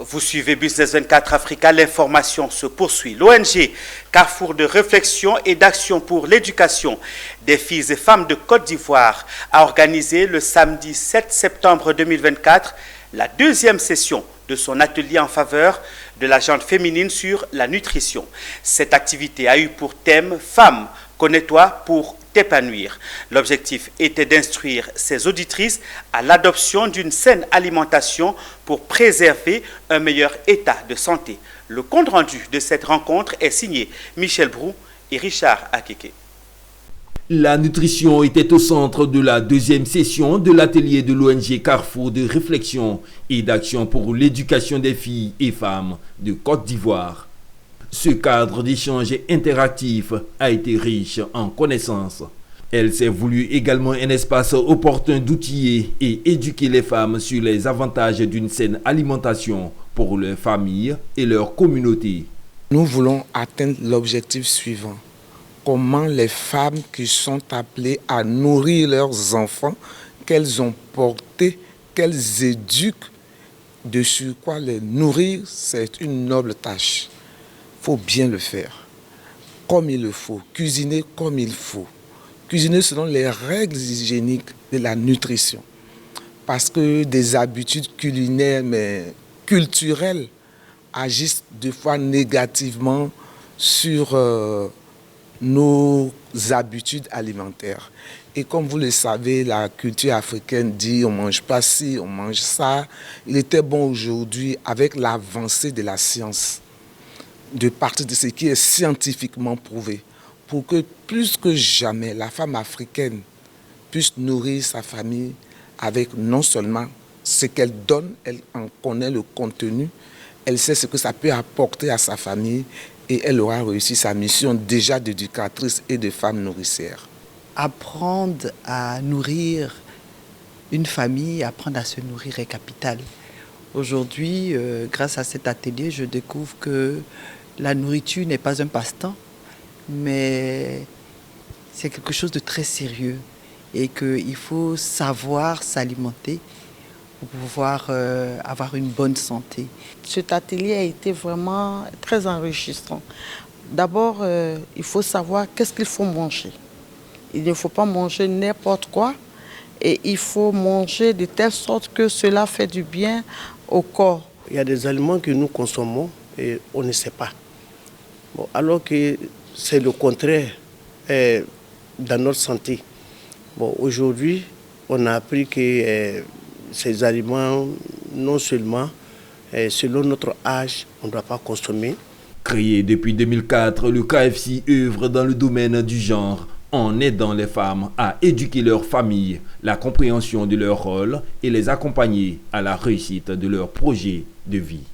Vous suivez Business 24 Africa, l'information se poursuit. L'ONG Carrefour de réflexion et d'action pour l'éducation des filles et femmes de Côte d'Ivoire a organisé le samedi 7 septembre 2024 la deuxième session de son atelier en faveur de la gente féminine sur la nutrition. Cette activité a eu pour thème « Femme, connais-toi pour t'épanouir ». L'objectif était d'instruire ses auditrices à l'adoption d'une saine alimentation pour préserver un meilleur état de santé. Le compte-rendu de cette rencontre est signé Michel Brou et Richard Akeke. La nutrition était au centre de la deuxième session de l'atelier de l'ONG Carrefour de réflexion et d'action pour l'éducation des filles et femmes de Côte d'Ivoire. Ce cadre d'échange interactif a été riche en connaissances. Elle s'est voulu également un espace opportun d'outiller et éduquer les femmes sur les avantages d'une saine alimentation pour leur famille et leur communauté. Nous voulons atteindre l'objectif suivant. Comment les femmes qui sont appelées à nourrir leurs enfants, qu'elles ont portés, qu'elles éduquent, de sur quoi les nourrir, c'est une noble tâche. Il faut bien le faire, comme il le faut, cuisiner comme il faut. Cuisiner selon les règles hygiéniques de la nutrition. Parce que des habitudes culinaires, mais culturelles, agissent des fois négativement sur nos habitudes alimentaires. Et comme vous le savez, la culture africaine dit on ne mange pas ci, on mange ça. Il était bon aujourd'hui, avec l'avancée de la science, de partir de ce qui est scientifiquement prouvé, pour que plus que jamais la femme africaine puisse nourrir sa famille avec non seulement ce qu'elle donne, elle en connaît le contenu, elle sait ce que ça peut apporter à sa famille et elle aura réussi sa mission déjà d'éducatrice et de femme nourricière. Apprendre à nourrir une famille, apprendre à se nourrir est capital. Aujourd'hui, grâce à cet atelier, je découvre que la nourriture n'est pas un passe-temps, mais c'est quelque chose de très sérieux et qu'il faut savoir s'alimenter pour pouvoir avoir une bonne santé. Cet atelier a été vraiment très enrichissant. D'abord, il faut savoir qu'est-ce qu'il faut manger. Il ne faut pas manger n'importe quoi et il faut manger de telle sorte que cela fait du bien au corps. Il y a des aliments que nous consommons et on ne sait pas. Bon, alors que c'est le contraire dans notre santé. Bon, aujourd'hui, on a appris que ces aliments, non seulement selon notre âge, on ne doit pas consommer. Créé depuis 2004, le KFC œuvre dans le domaine du genre en aidant les femmes à éduquer leur famille, la compréhension de leur rôle et les accompagner à la réussite de leur projet de vie.